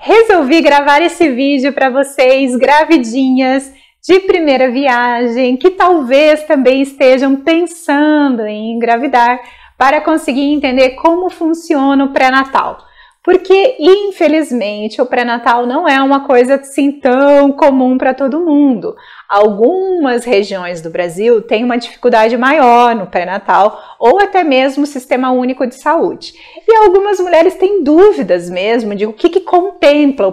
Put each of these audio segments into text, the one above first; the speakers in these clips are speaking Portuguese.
resolvi gravar esse vídeo para vocês, gravidinhas de primeira viagem, que talvez também estejam pensando em engravidar, para conseguir entender como funciona o pré-natal. Porque, infelizmente, o pré-natal não é uma coisa assim tão comum para todo mundo. Algumas regiões do Brasil têm uma dificuldade maior no pré-natal ou até mesmo o Sistema Único de Saúde. E algumas mulheres têm dúvidas mesmo de o que contempla o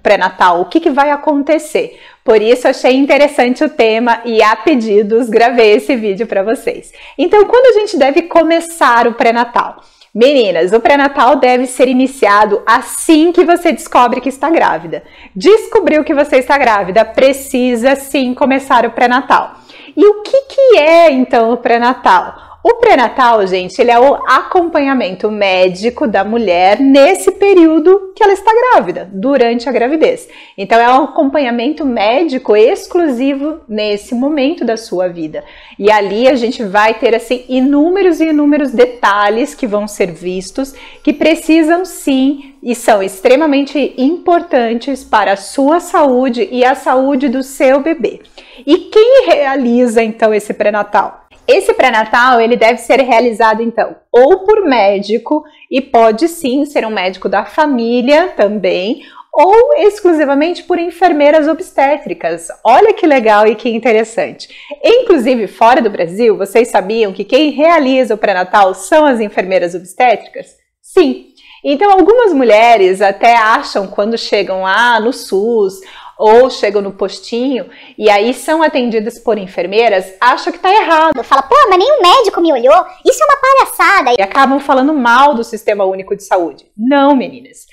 pré-natal, o que vai acontecer. Por isso, achei interessante o tema e, a pedidos, gravei esse vídeo para vocês. Então, quando a gente deve começar o pré-natal? Meninas, o pré-natal deve ser iniciado assim que você descobre que está grávida. Descobriu que você está grávida, precisa sim começar o pré-natal. E o que é então o pré-natal? O pré-natal, gente, ele é o acompanhamento médico da mulher nesse período que ela está grávida, durante a gravidez. Então, é um acompanhamento médico exclusivo nesse momento da sua vida. E ali a gente vai ter, assim, inúmeros e inúmeros detalhes que vão ser vistos, que precisam sim e são extremamente importantes para a sua saúde e a saúde do seu bebê. E quem realiza, então, esse pré-natal? Esse pré-natal, ele deve ser realizado, então, ou por médico, e pode sim ser um médico da família também, ou exclusivamente por enfermeiras obstétricas. Olha que legal e que interessante. Inclusive, fora do Brasil, vocês sabiam que quem realiza o pré-natal são as enfermeiras obstétricas? Sim. Então, algumas mulheres até acham, quando chegam lá no SUS, ou chegam no postinho e aí são atendidas por enfermeiras, acham que tá errado. Fala, pô, mas nenhum médico me olhou, isso é uma palhaçada. E acabam falando mal do Sistema Único de Saúde. Não, meninas.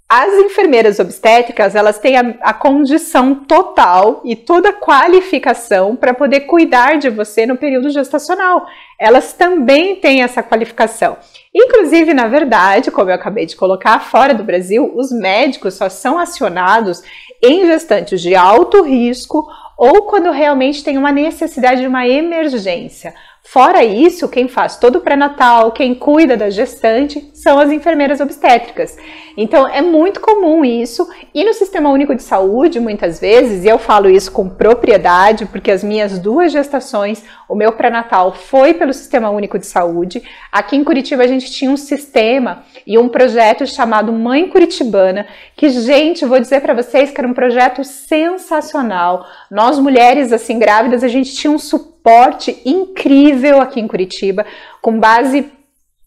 As enfermeiras obstétricas, elas têm a condição total e toda a qualificação para poder cuidar de você no período gestacional. Elas também têm essa qualificação. Inclusive, na verdade, como eu acabei de colocar, fora do Brasil, os médicos só são acionados em gestantes de alto risco ou quando realmente tem uma necessidade de uma emergência. Fora isso, quem faz todo o pré-natal, quem cuida da gestante, são as enfermeiras obstétricas. Então, é muito comum isso. E no Sistema Único de Saúde, muitas vezes, e eu falo isso com propriedade, porque as minhas 2 gestações, o meu pré-natal foi pelo Sistema Único de Saúde. Aqui em Curitiba, a gente tinha um sistema e um projeto chamado Mãe Curitibana, que, gente, vou dizer para vocês que era um projeto sensacional. Nós, mulheres, assim, grávidas, a gente tinha um suporte incrível aqui em Curitiba, com base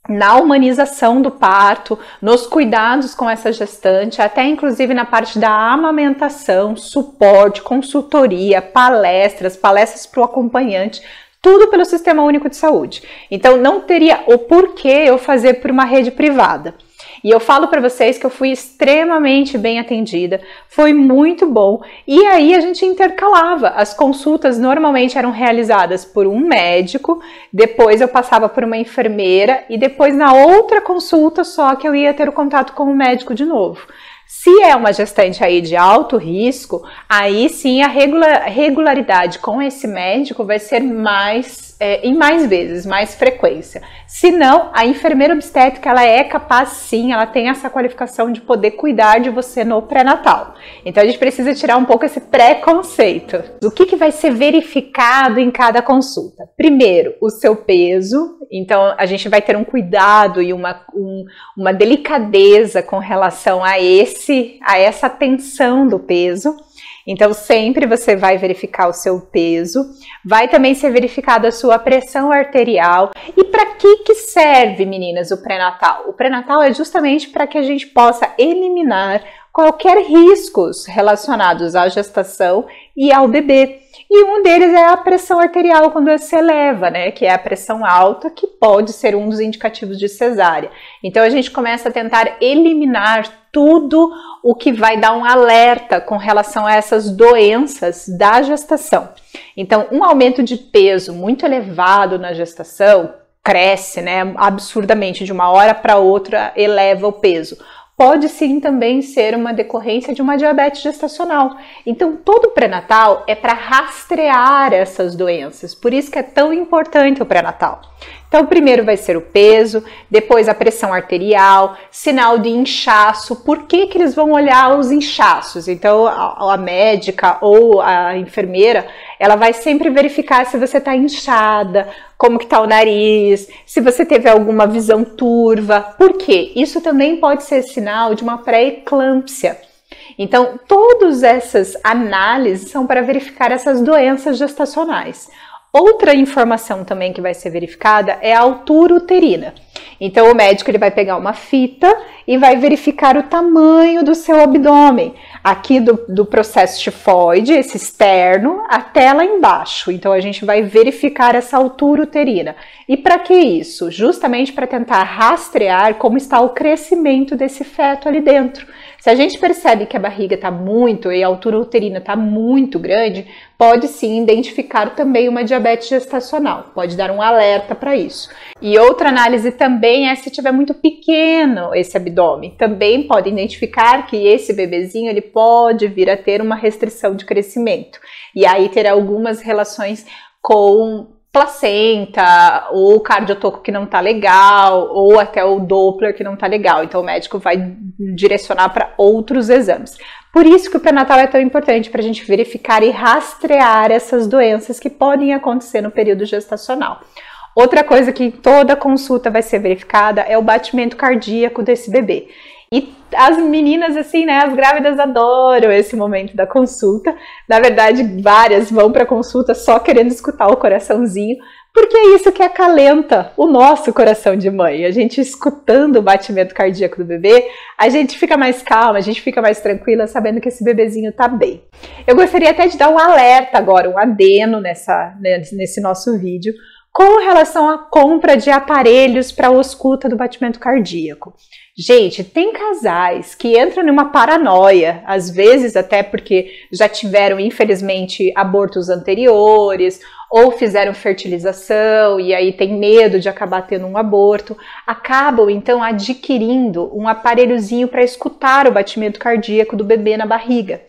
na humanização do parto, nos cuidados com essa gestante, até inclusive na parte da amamentação, suporte, consultoria, palestras para o acompanhante, tudo pelo Sistema Único de Saúde. Então não teria o porquê eu fazer por uma rede privada. E eu falo para vocês que eu fui extremamente bem atendida, foi muito bom. E aí a gente intercalava, as consultas normalmente eram realizadas por um médico, depois eu passava por uma enfermeira e depois na outra consulta só que eu ia ter o contato com o médico de novo. Se é uma gestante aí de alto risco, aí sim a regularidade com esse médico vai ser em mais vezes, mais frequência. Se não, a enfermeira obstétrica, ela é capaz sim, ela tem essa qualificação de poder cuidar de você no pré-natal. Então a gente precisa tirar um pouco esse preconceito. O que vai ser verificado em cada consulta? Primeiro, o seu peso. Então a gente vai ter um cuidado e uma delicadeza com relação a essa atenção do peso. Então sempre você vai verificar o seu peso, vai também ser verificada a sua pressão arterial. E para que serve, meninas, o pré-natal? O pré-natal é justamente para que a gente possa eliminar qualquer riscos relacionados à gestação e ao bebê. E um deles é a pressão arterial quando se eleva, né? Que é a pressão alta, que pode ser um dos indicativos de cesárea. Então a gente começa a tentar eliminar tudo o que vai dar um alerta com relação a essas doenças da gestação. Então, um aumento de peso muito elevado na gestação cresce, né? Absurdamente, de uma hora para outra eleva o peso. Pode sim também ser uma decorrência de uma diabetes gestacional. Então, todo o pré-natal é para rastrear essas doenças, por isso que é tão importante o pré-natal. Então, primeiro vai ser o peso, depois a pressão arterial, sinal de inchaço. Por que que eles vão olhar os inchaços? Então, a médica ou a enfermeira, ela vai sempre verificar se você está inchada, como que está o nariz, se você teve alguma visão turva. Por quê? Isso também pode ser sinal de uma pré-eclâmpsia. Então, todas essas análises são para verificar essas doenças gestacionais. Outra informação também que vai ser verificada é a altura uterina. Então, o médico ele vai pegar uma fita e vai verificar o tamanho do seu abdômen. Aqui do processo tifoide, esse externo, até lá embaixo. Então, a gente vai verificar essa altura uterina. E para que isso? Justamente para tentar rastrear como está o crescimento desse feto ali dentro. Se a gente percebe que a barriga está muito e a altura uterina está muito grande, pode sim identificar também uma diabetes gestacional, pode dar um alerta para isso. E outra análise também é se tiver muito pequeno esse abdômen, também pode identificar que esse bebezinho ele pode vir a ter uma restrição de crescimento e aí ter algumas relações com placenta, ou o cardiotoco que não tá legal, ou até o Doppler que não tá legal. Então o médico vai direcionar para outros exames. Por isso que o pré-natal é tão importante para a gente verificar e rastrear essas doenças que podem acontecer no período gestacional. Outra coisa que em toda consulta vai ser verificada é o batimento cardíaco desse bebê. E as meninas, assim, né, as grávidas adoram esse momento da consulta. Na verdade, várias vão para a consulta só querendo escutar o coraçãozinho, porque é isso que acalenta o nosso coração de mãe. A gente escutando o batimento cardíaco do bebê, a gente fica mais calma, a gente fica mais tranquila, sabendo que esse bebezinho tá bem. Eu gostaria até de dar um alerta agora, um adeno nesse nosso vídeo, com relação à compra de aparelhos para ausculta do batimento cardíaco. Gente, tem casais que entram numa paranoia, às vezes até porque já tiveram, infelizmente, abortos anteriores, ou fizeram fertilização e aí tem medo de acabar tendo um aborto, acabam então adquirindo um aparelhozinho para escutar o batimento cardíaco do bebê na barriga.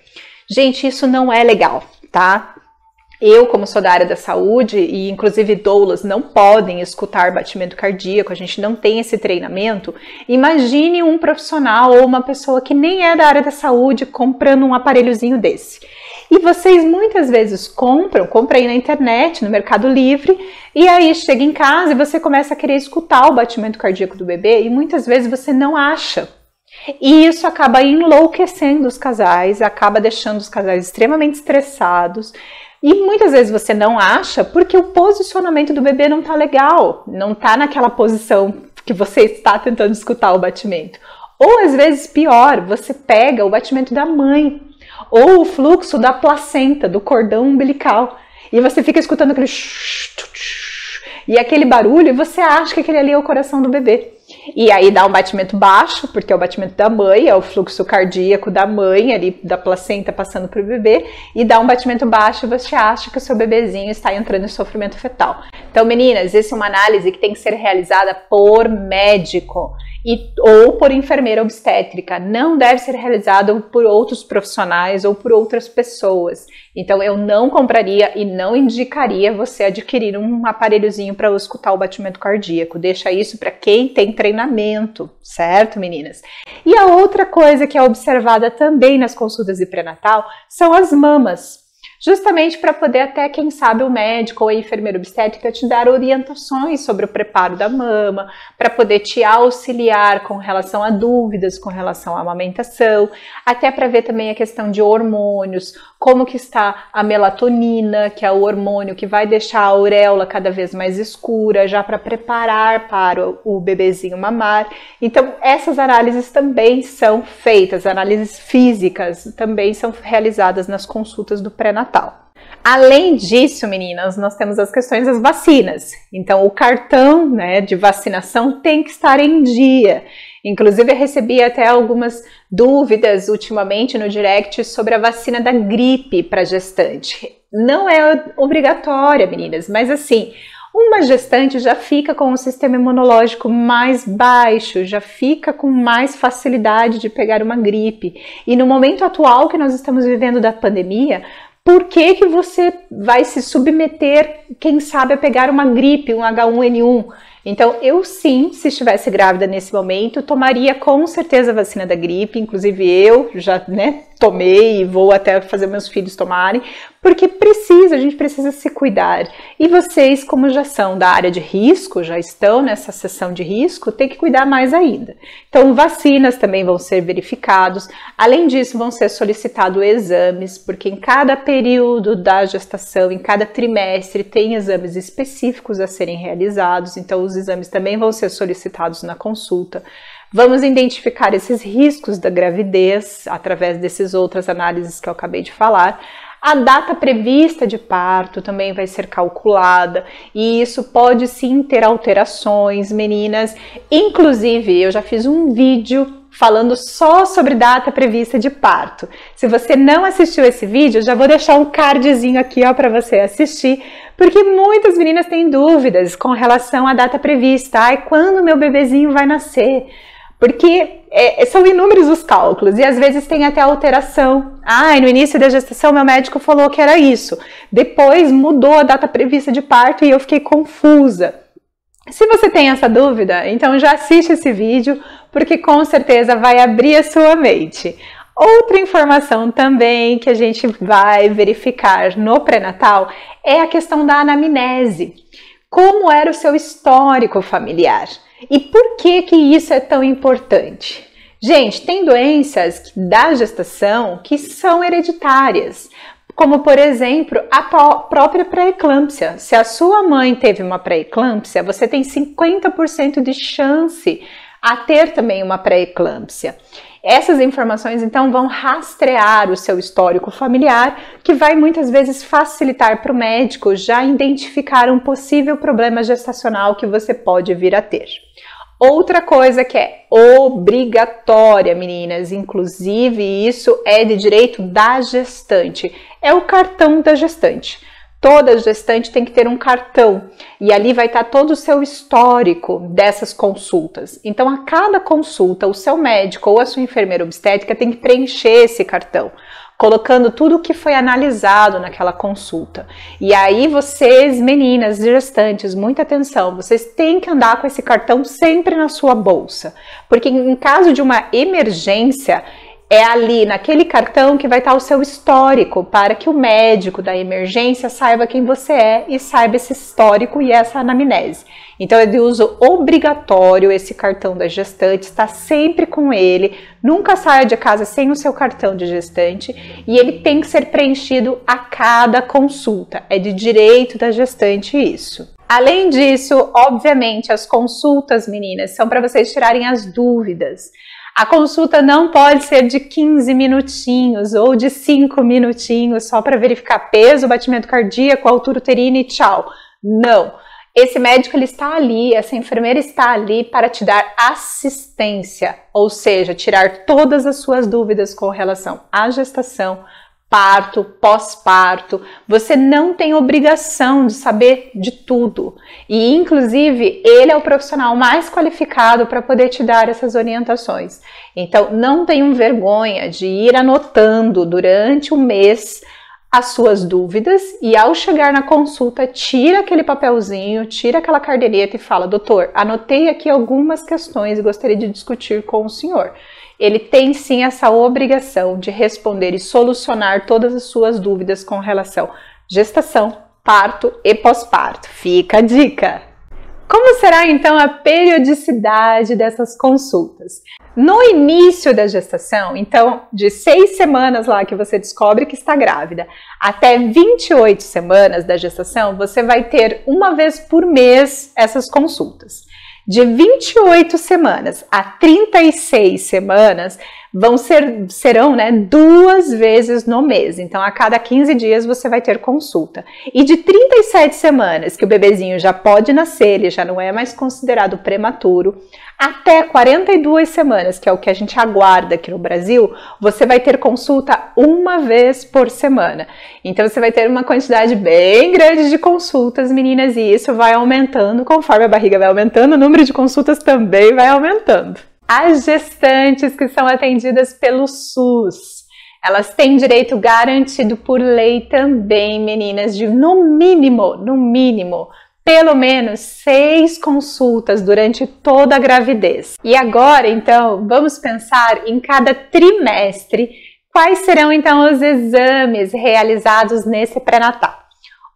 Gente, isso não é legal, tá? Eu, como sou da área da saúde, e inclusive doulas não podem escutar batimento cardíaco, a gente não tem esse treinamento. Imagine um profissional ou uma pessoa que nem é da área da saúde comprando um aparelhozinho desse. E vocês muitas vezes compram aí na internet, no Mercado Livre, e aí chega em casa e você começa a querer escutar o batimento cardíaco do bebê e muitas vezes você não acha. E isso acaba enlouquecendo os casais, acaba deixando os casais extremamente estressados. E muitas vezes você não acha porque o posicionamento do bebê não tá legal, não tá naquela posição que você está tentando escutar o batimento. Ou às vezes pior, você pega o batimento da mãe ou o fluxo da placenta, do cordão umbilical, e você fica escutando aquele e aquele barulho e você acha que aquele ali é o coração do bebê. E aí dá um batimento baixo, porque é o batimento da mãe, é o fluxo cardíaco da mãe, ali da placenta passando para o bebê, e dá um batimento baixo e você acha que o seu bebezinho está entrando em sofrimento fetal. Então, meninas, essa é uma análise que tem que ser realizada por médico ou por enfermeira obstétrica. Não deve ser realizado por outros profissionais ou por outras pessoas. Então, eu não compraria e não indicaria você adquirir um aparelhozinho para escutar o batimento cardíaco. Deixa isso para quem tem treinamento, certo, meninas? E a outra coisa que é observada também nas consultas de pré-natal são as mamas. Justamente para poder até, quem sabe, o médico ou a enfermeira obstétrica te dar orientações sobre o preparo da mama, para poder te auxiliar com relação a dúvidas, com relação à amamentação, até para ver também a questão de hormônios, como que está a melatonina, que é o hormônio que vai deixar a auréola cada vez mais escura, já para preparar para o bebezinho mamar. Então, essas análises também são feitas, análises físicas também são realizadas nas consultas do pré-natal. Além disso, meninas, nós temos as questões das vacinas. Então, o cartão, né, de vacinação tem que estar em dia. Inclusive, eu recebi até algumas dúvidas ultimamente no direct sobre a vacina da gripe para gestante. Não é obrigatória, meninas, mas assim, uma gestante já fica com um sistema imunológico mais baixo, já fica com mais facilidade de pegar uma gripe. E no momento atual que nós estamos vivendo da pandemia, Por que que você vai se submeter, quem sabe, a pegar uma gripe, um H1N1? Então, eu sim, se estivesse grávida nesse momento, tomaria com certeza a vacina da gripe, inclusive eu já, tomei e vou até fazer meus filhos tomarem, porque a gente precisa se cuidar. E vocês, como já são da área de risco, já estão nessa seção de risco, tem que cuidar mais ainda. Então, vacinas também vão ser verificados. Além disso, vão ser solicitados exames, porque em cada período da gestação, em cada trimestre, tem exames específicos a serem realizados. Então, os exames também vão ser solicitados na consulta. Vamos identificar esses riscos da gravidez através dessas outras análises que eu acabei de falar. A data prevista de parto também vai ser calculada e isso pode sim ter alterações, meninas. Inclusive, eu já fiz um vídeo falando só sobre data prevista de parto. Se você não assistiu esse vídeo, eu já vou deixar um cardzinho aqui para você assistir, porque muitas meninas têm dúvidas com relação à data prevista. Ai, quando meu bebezinho vai nascer? Porque são inúmeros os cálculos e às vezes tem até alteração. No início da gestação meu médico falou que era isso. Depois mudou a data prevista de parto e eu fiquei confusa. Se você tem essa dúvida, então já assiste esse vídeo, porque com certeza vai abrir a sua mente. Outra informação também que a gente vai verificar no pré-natal é a questão da anamnese. Como era o seu histórico familiar? E por que que isso é tão importante? Gente, tem doenças da gestação que são hereditárias, como por exemplo a própria pré-eclâmpsia. Se a sua mãe teve uma pré-eclâmpsia, você tem 50% de chance a ter também uma pré-eclâmpsia. Essas informações então vão rastrear o seu histórico familiar, que vai muitas vezes facilitar para o médico já identificar um possível problema gestacional que você pode vir a ter. Outra coisa que é obrigatória, meninas, inclusive isso é de direito da gestante, é o cartão da gestante. Toda gestante tem que ter um cartão e ali vai estar todo o seu histórico dessas consultas. Então, a cada consulta, o seu médico ou a sua enfermeira obstétrica tem que preencher esse cartão, colocando tudo o que foi analisado naquela consulta. E aí vocês, meninas gestantes, muita atenção, vocês têm que andar com esse cartão sempre na sua bolsa, porque em caso de uma emergência, é ali naquele cartão que vai estar o seu histórico, para que o médico da emergência saiba quem você é e saiba esse histórico e essa anamnese. Então é de uso obrigatório esse cartão da gestante, está sempre com ele, nunca saia de casa sem o seu cartão de gestante e ele tem que ser preenchido a cada consulta, é de direito da gestante isso. Além disso, obviamente, as consultas, meninas, são para vocês tirarem as dúvidas. A consulta não pode ser de 15 minutinhos ou de 5 minutinhos só para verificar peso, batimento cardíaco, altura uterina e tchau. Não. Esse médico ele está ali, essa enfermeira está ali para te dar assistência, ou seja, tirar todas as suas dúvidas com relação à gestação, parto, pós-parto. Você não tem obrigação de saber de tudo e inclusive ele é o profissional mais qualificado para poder te dar essas orientações. Então não tenham vergonha de ir anotando durante o mês as suas dúvidas e ao chegar na consulta tira aquele papelzinho, tira aquela caderneta e fala: doutor, anotei aqui algumas questões e gostaria de discutir com o senhor. Ele tem sim essa obrigação de responder e solucionar todas as suas dúvidas com relação à gestação, parto e pós-parto. Fica a dica! Como será então a periodicidade dessas consultas? No início da gestação, então de 6 semanas lá que você descobre que está grávida, até 28 semanas da gestação, você vai ter uma vez por mês essas consultas. De 28 semanas a 36 semanas serão 2 vezes no mês. Então, a cada 15 dias você vai ter consulta. E de 37 semanas, que o bebezinho já pode nascer, ele já não é mais considerado prematuro, até 42 semanas, que é o que a gente aguarda aqui no Brasil, você vai ter consulta uma vez por semana. Então, você vai ter uma quantidade bem grande de consultas, meninas, e isso vai aumentando conforme a barriga vai aumentando, o número de consultas também vai aumentando. As gestantes que são atendidas pelo SUS. Elas têm direito garantido por lei também, meninas, de no mínimo, pelo menos 6 consultas durante toda a gravidez. E agora, então, vamos pensar em cada trimestre quais serão, então, os exames realizados nesse pré-natal.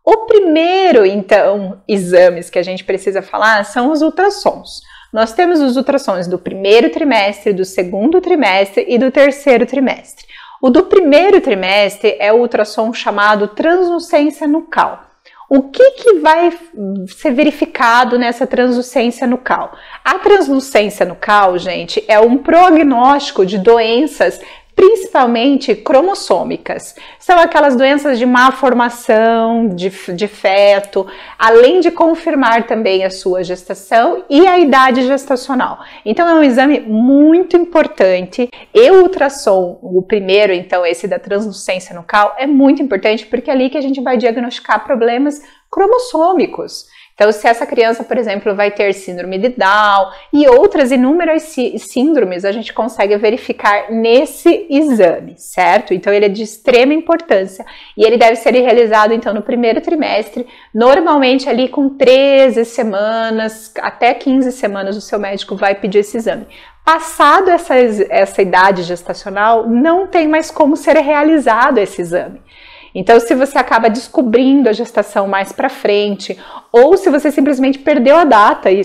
O primeiro, então, exames que a gente precisa falar são os ultrassons. Nós temos os ultrassons do primeiro trimestre, do segundo trimestre e do terceiro trimestre. O do primeiro trimestre é o ultrassom chamado translucência nucal. O que vai ser verificado nessa translucência nucal? A translucência nucal, gente, é um prognóstico de doenças principalmente cromossômicas. São aquelas doenças de má formação, de feto, além de confirmar também a sua gestação e a idade gestacional. Então é um exame muito importante. E o ultrassom, o primeiro, então esse da translucência nucal, é muito importante porque é ali que a gente vai diagnosticar problemas cromossômicos. Então, se essa criança, por exemplo, vai ter síndrome de Down e outras inúmeras síndromes, a gente consegue verificar nesse exame, certo? Então, ele é de extrema importância e ele deve ser realizado, então, no primeiro trimestre, normalmente ali com 13 semanas, até 15 semanas, o seu médico vai pedir esse exame. Passado essa idade gestacional, não tem mais como ser realizado esse exame. Então, se você acaba descobrindo a gestação mais para frente, ou se você simplesmente perdeu a data e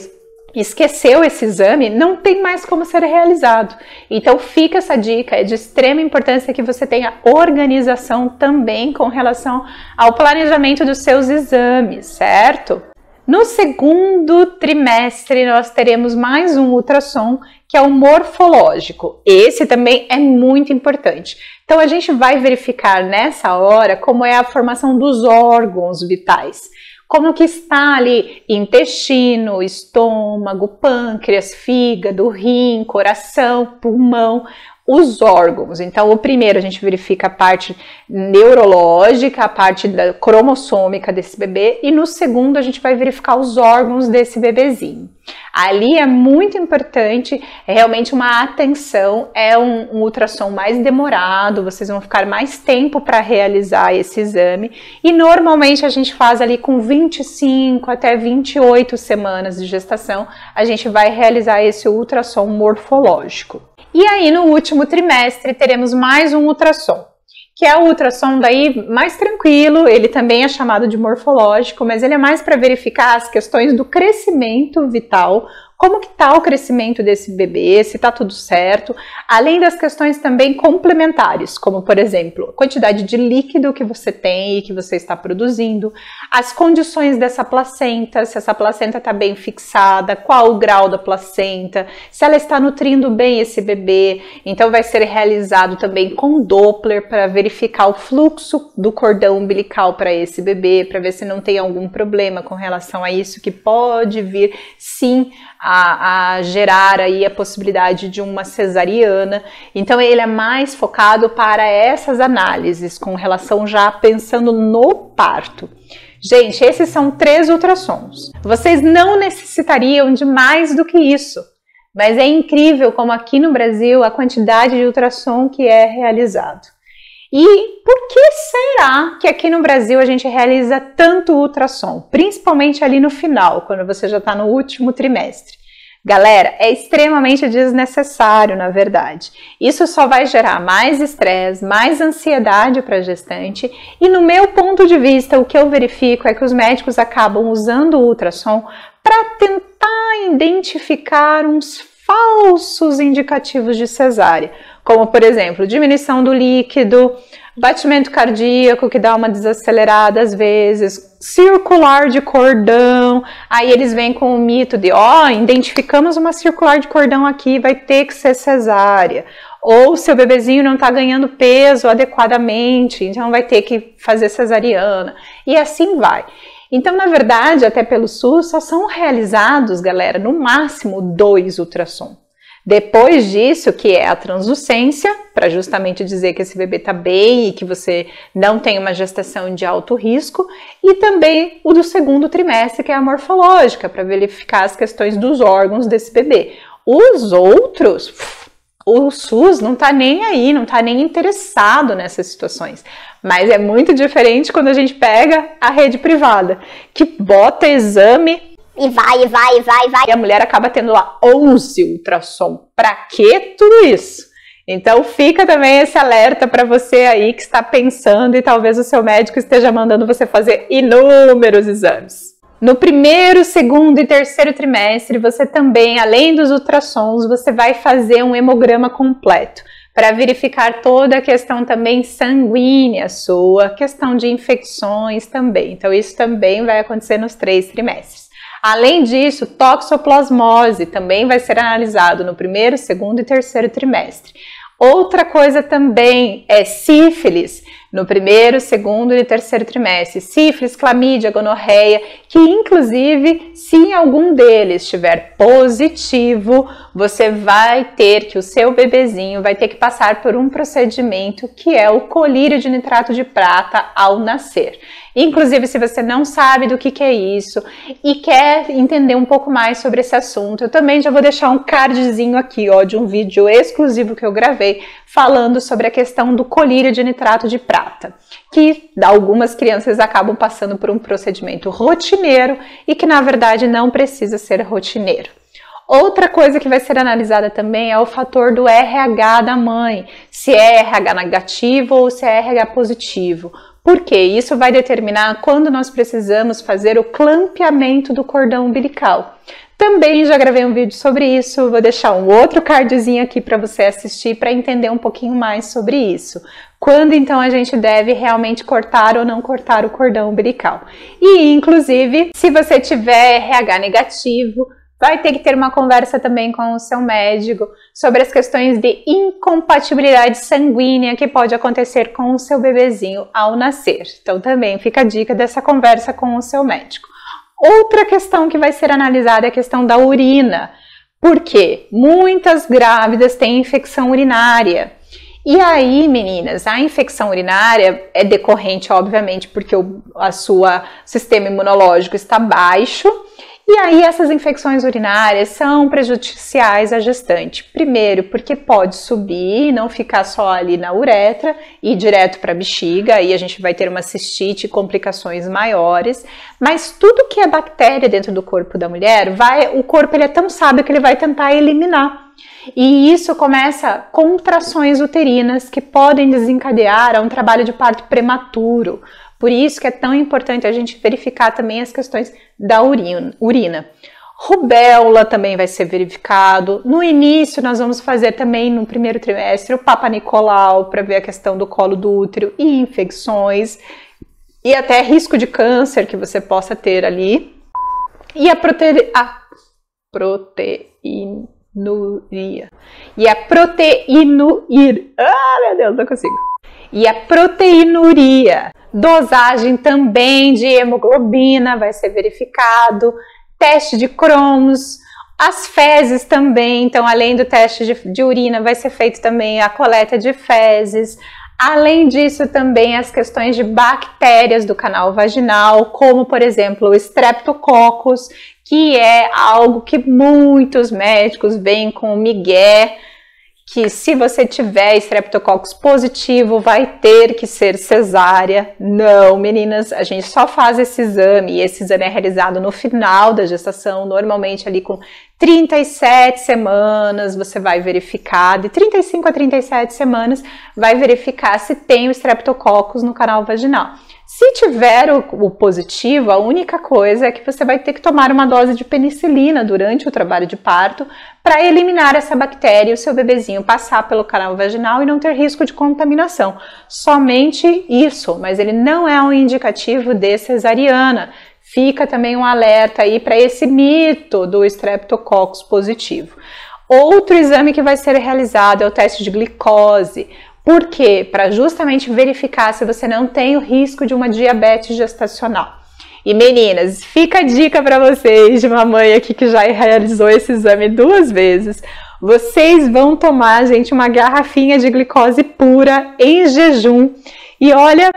esqueceu esse exame, não tem mais como ser realizado. Então, fica essa dica, é de extrema importância que você tenha organização também com relação ao planejamento dos seus exames, certo? No segundo trimestre, nós teremos mais um ultrassom, que é o morfológico. Esse também é muito importante. Então, a gente vai verificar nessa hora como é a formação dos órgãos vitais. Como que está ali intestino, estômago, pâncreas, fígado, rim, coração, pulmão, os órgãos. Então, o primeiro a gente verifica a parte neurológica, a parte da cromossômica desse bebê, e no segundo a gente vai verificar os órgãos desse bebezinho. Ali é muito importante, é realmente uma atenção, é um ultrassom mais demorado, vocês vão ficar mais tempo para realizar esse exame, e normalmente a gente faz ali com 25 até 28 semanas de gestação, a gente vai realizar esse ultrassom morfológico. E aí, no último trimestre, teremos mais um ultrassom, que é o ultrassom daí mais tranquilo, ele também é chamado de morfológico, mas ele é mais para verificar as questões do crescimento vital, como que está o crescimento desse bebê, se está tudo certo, além das questões também complementares, como por exemplo, a quantidade de líquido que você tem e que você está produzindo, as condições dessa placenta, se essa placenta está bem fixada, qual o grau da placenta, se ela está nutrindo bem esse bebê. Então vai ser realizado também com Doppler para verificar o fluxo do cordão umbilical para esse bebê, para ver se não tem algum problema com relação a isso, que pode vir sim a gerar aí a possibilidade de uma cesariana. Então ele é mais focado para essas análises com relação já pensando no parto. Gente, esses são 3 ultrassons. Vocês não necessitariam de mais do que isso, mas é incrível como aqui no Brasil a quantidade de ultrassom que é realizado. E por que será que aqui no Brasil a gente realiza tanto ultrassom? Principalmente ali no final, quando você já está no último trimestre. Galera, é extremamente desnecessário, na verdade. Isso só vai gerar mais estresse, mais ansiedade para a gestante. E no meu ponto de vista, o que eu verifico é que os médicos acabam usando o ultrassom para tentar identificar uns falsos indicativos de cesárea, como por exemplo, diminuição do líquido, batimento cardíaco que dá uma desacelerada às vezes, circular de cordão. Aí eles vêm com o mito de, identificamos uma circular de cordão aqui, vai ter que ser cesárea. Ou seu bebezinho não está ganhando peso adequadamente, então vai ter que fazer cesariana. E assim vai. Então, na verdade, até pelo SUS, só são realizados, galera, no máximo 2 ultrassons. Depois disso, que é a translucência, para justamente dizer que esse bebê está bem e que você não tem uma gestação de alto risco, e também o do segundo trimestre, que é a morfológica, para verificar as questões dos órgãos desse bebê. Os outros O SUS não tá nem aí, não tá nem interessado nessas situações. Mas é muito diferente quando a gente pega a rede privada, que bota exame E vai. e a mulher acaba tendo lá 11 ultrassom. Pra que tudo isso? Então fica também esse alerta para você aí que está pensando e talvez o seu médico esteja mandando você fazer inúmeros exames. No primeiro, segundo e terceiro trimestre, você também, além dos ultrassons, você vai fazer um hemograma completo para verificar toda a questão também sanguínea sua, questão de infecções também. Então isso também vai acontecer nos 3 trimestres. Além disso, toxoplasmose também vai ser analisado no primeiro, segundo e terceiro trimestre. Outra coisa também é sífilis no primeiro, segundo e terceiro trimestre. Sífilis, clamídia, gonorreia, que inclusive, se algum deles estiver positivo, você vai ter que, o seu bebezinho vai ter que passar por um procedimento que é o colírio de nitrato de prata ao nascer. Inclusive, se você não sabe do que é isso e quer entender um pouco mais sobre esse assunto, eu também já vou deixar um cardzinho aqui, ó, de um vídeo exclusivo que eu gravei falando sobre a questão do colírio de nitrato de prata, que algumas crianças acabam passando por um procedimento rotineiro e que, na verdade, não precisa ser rotineiro. Outra coisa que vai ser analisada também é o fator do RH da mãe, se é RH negativo ou se é RH positivo. Por quê? Isso vai determinar quando nós precisamos fazer o clampeamento do cordão umbilical. Também já gravei um vídeo sobre isso, vou deixar um outro cardzinho aqui para você assistir para entender um pouquinho mais sobre isso. Quando então a gente deve realmente cortar ou não cortar o cordão umbilical. E inclusive, se você tiver RH negativo, vai ter que ter uma conversa também com o seu médico sobre as questões de incompatibilidade sanguínea que pode acontecer com o seu bebezinho ao nascer. Então também fica a dica dessa conversa com o seu médico. Outra questão que vai ser analisada é a questão da urina. Por quê? Muitas grávidas têm infecção urinária. E aí, meninas, a infecção urinária é decorrente, obviamente, porque o seu sistema imunológico está baixo. E aí essas infecções urinárias são prejudiciais à gestante. Primeiro, porque pode subir e não ficar só ali na uretra e ir direto para a bexiga, aí a gente vai ter uma cistite e complicações maiores. Mas tudo que é bactéria dentro do corpo da mulher, o corpo ele é tão sábio que ele vai tentar eliminar. E isso começa contrações uterinas que podem desencadear a um trabalho de parto prematuro. Por isso que é tão importante a gente verificar também as questões da urina. Rubéola também vai ser verificado. No início nós vamos fazer também no primeiro trimestre o Papa Nicolau para ver a questão do colo do útero e infecções e até risco de câncer que você possa ter ali. E a proteinuria. Meu Deus, não consigo. E a proteinuria. Dosagem também de hemoglobina vai ser verificado, teste de cromos, as fezes também, então além do teste de urina vai ser feito também a coleta de fezes. Além disso também as questões de bactérias do canal vaginal, como por exemplo o Streptococcus, que é algo que muitos médicos veem com migué, que se você tiver Streptococcus positivo, vai ter que ser cesárea. Não, meninas, a gente só faz esse exame, e esse exame é realizado no final da gestação, normalmente ali com 37 semanas, você vai verificar, de 35 a 37 semanas, vai verificar se tem o Streptococcus no canal vaginal. Se tiver o positivo, a única coisa é que você vai ter que tomar uma dose de penicilina durante o trabalho de parto para eliminar essa bactéria e o seu bebezinho passar pelo canal vaginal e não ter risco de contaminação. Somente isso, mas ele não é um indicativo de cesariana. Fica também um alerta aí para esse mito do Streptococcus positivo. Outro exame que vai ser realizado é o teste de glicose. Por quê? Para justamente verificar se você não tem o risco de uma diabetes gestacional. E meninas, fica a dica para vocês, de mamãe aqui que já realizou esse exame 2 vezes. Vocês vão tomar, gente, uma garrafinha de glicose pura em jejum. E olha,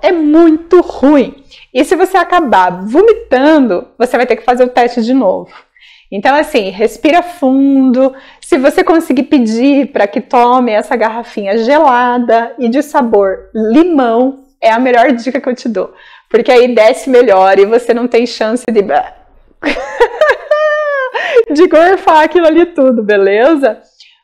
é muito ruim. E se você acabar vomitando, você vai ter que fazer o teste de novo. Então, assim, respira fundo. Se você conseguir pedir para que tome essa garrafinha gelada e de sabor limão, é a melhor dica que eu te dou. Porque aí desce melhor e você não tem chance de gorfar aquilo ali tudo, beleza?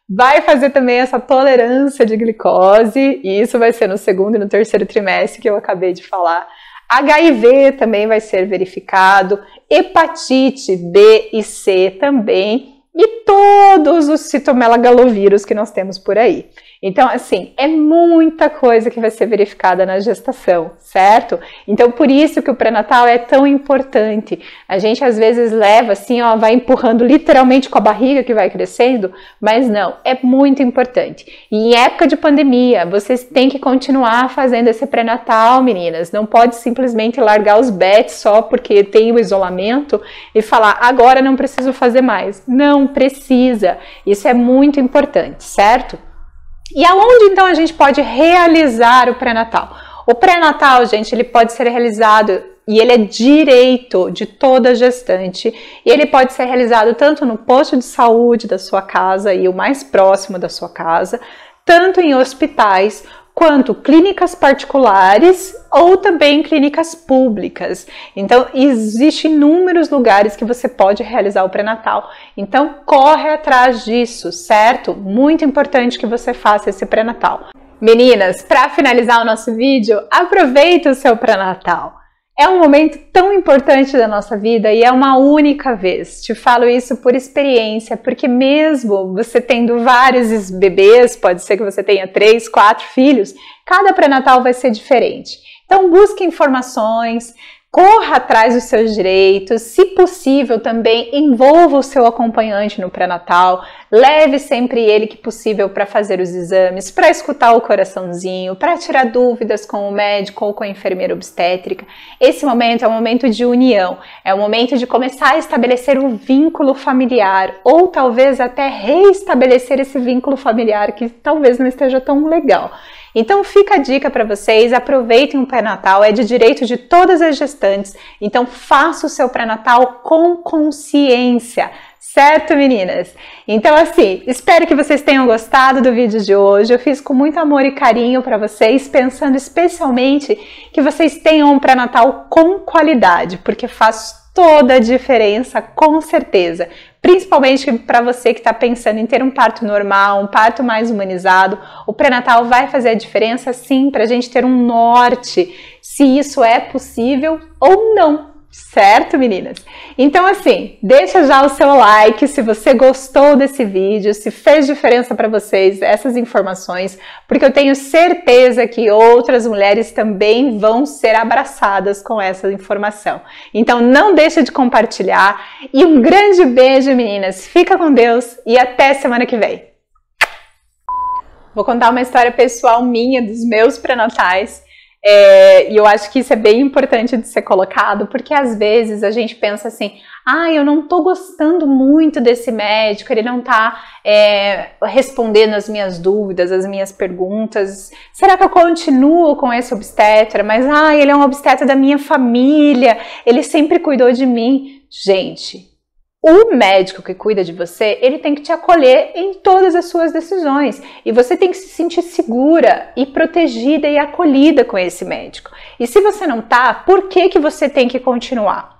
Vai fazer também essa tolerância de glicose, e isso vai ser no segundo e no terceiro trimestre que eu acabei de falar. HIV também vai ser verificado, hepatite B e C também, e todos os citomegalovírus que nós temos por aí. Então, assim, é muita coisa que vai ser verificada na gestação, certo? Então, por isso que o pré-natal é tão importante. A gente, às vezes, leva assim, ó, vai empurrando literalmente com a barriga que vai crescendo, mas não, é muito importante. E em época de pandemia, vocês têm que continuar fazendo esse pré-natal, meninas. Não pode simplesmente largar os bets só porque tem o isolamento e falar, agora não preciso fazer mais. Não precisa. Isso é muito importante, certo? E aonde então a gente pode realizar o pré-natal? O pré-natal, gente, ele pode ser realizado e ele é direito de toda gestante e ele pode ser realizado tanto no posto de saúde da sua casa e o mais próximo da sua casa, tanto em hospitais quanto clínicas particulares ou também clínicas públicas. Então, existem inúmeros lugares que você pode realizar o pré-natal. Então, corre atrás disso, certo? Muito importante que você faça esse pré-natal. Meninas, para finalizar o nosso vídeo, aproveita o seu pré-natal. É um momento tão importante da nossa vida e é uma única vez. Te falo isso por experiência, porque mesmo você tendo vários bebês, pode ser que você tenha 3, 4 filhos, cada pré-natal vai ser diferente. Então busque informações, corra atrás dos seus direitos, se possível também envolva o seu acompanhante no pré-natal, leve sempre ele que possível para fazer os exames, para escutar o coraçãozinho, para tirar dúvidas com o médico ou com a enfermeira obstétrica. Esse momento é um momento de união, é um momento de começar a estabelecer um vínculo familiar ou talvez até reestabelecer esse vínculo familiar que talvez não esteja tão legal. Então fica a dica para vocês, aproveitem o pré-natal, é de direito de todas as gestantes, então faça o seu pré-natal com consciência, certo, meninas? Então assim, espero que vocês tenham gostado do vídeo de hoje, eu fiz com muito amor e carinho para vocês, pensando especialmente que vocês tenham um pré-natal com qualidade, porque faz toda a diferença, com certeza. Principalmente para você que está pensando em ter um parto normal, um parto mais humanizado, o pré-natal vai fazer a diferença sim para a gente ter um norte, se isso é possível ou não. Certo, meninas? Então assim, deixa já o seu like se você gostou desse vídeo, se fez diferença para vocês essas informações, porque eu tenho certeza que outras mulheres também vão ser abraçadas com essa informação. Então não deixa de compartilhar e um grande beijo, meninas. Fica com Deus e até semana que vem. Vou contar uma história pessoal minha dos meus pré-natais. E eu acho que isso é bem importante de ser colocado, porque às vezes a gente pensa assim, eu não tô gostando muito desse médico, ele não tá respondendo as minhas dúvidas, as minhas perguntas, será que eu continuo com esse obstetra? Mas ele é um obstetra da minha família, ele sempre cuidou de mim. Gente, o médico que cuida de você, ele tem que te acolher em todas as suas decisões e você tem que se sentir segura e protegida e acolhida com esse médico. E se você não tá, por que você tem que continuar?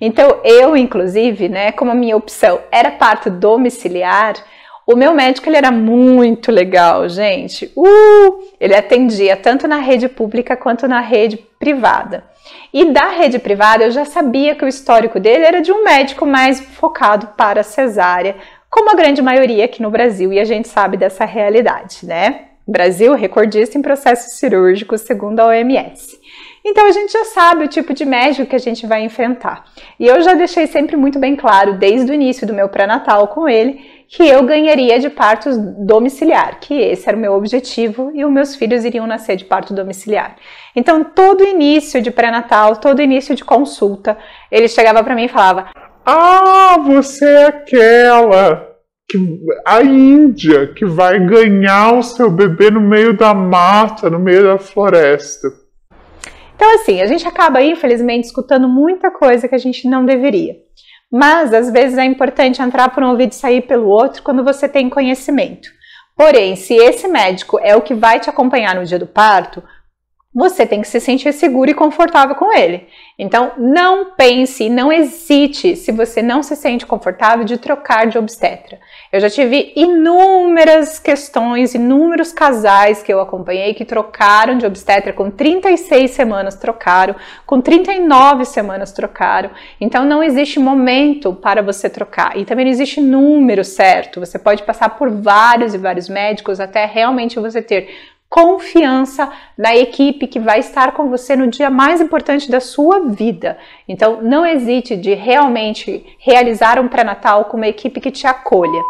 Então eu, inclusive, né, como a minha opção era parto domiciliar, o meu médico ele era muito legal, gente. Ele atendia tanto na rede pública quanto na rede privada. E da rede privada eu já sabia que o histórico dele era de um médico mais focado para cesárea, como a grande maioria aqui no Brasil, e a gente sabe dessa realidade, né? Brasil recordista em processos cirúrgicos, segundo a OMS. Então a gente já sabe o tipo de médico que a gente vai enfrentar. E eu já deixei sempre muito bem claro, desde o início do meu pré-natal com ele, que eu ganharia de parto domiciliar, que esse era o meu objetivo e os meus filhos iriam nascer de parto domiciliar. Então todo início de pré-natal, todo início de consulta, ele chegava para mim e falava: você é aquela, a Índia, que vai ganhar o seu bebê no meio da mata, no meio da floresta. Então assim, a gente acaba infelizmente escutando muita coisa que a gente não deveria. Mas, às vezes, é importante entrar por um ouvido e sair pelo outro quando você tem conhecimento. Porém, se esse médico é o que vai te acompanhar no dia do parto, você tem que se sentir seguro e confortável com ele. Então, não pense, não hesite, se você não se sente confortável, de trocar de obstetra. Eu já tive inúmeras questões, inúmeros casais que eu acompanhei que trocaram de obstetra, com 36 semanas trocaram, com 39 semanas trocaram. Então, não existe momento para você trocar. E também não existe número certo. Você pode passar por vários e vários médicos até realmente você ter confiança na equipe que vai estar com você no dia mais importante da sua vida. Então, não hesite de realmente realizar um pré-natal com uma equipe que te acolha.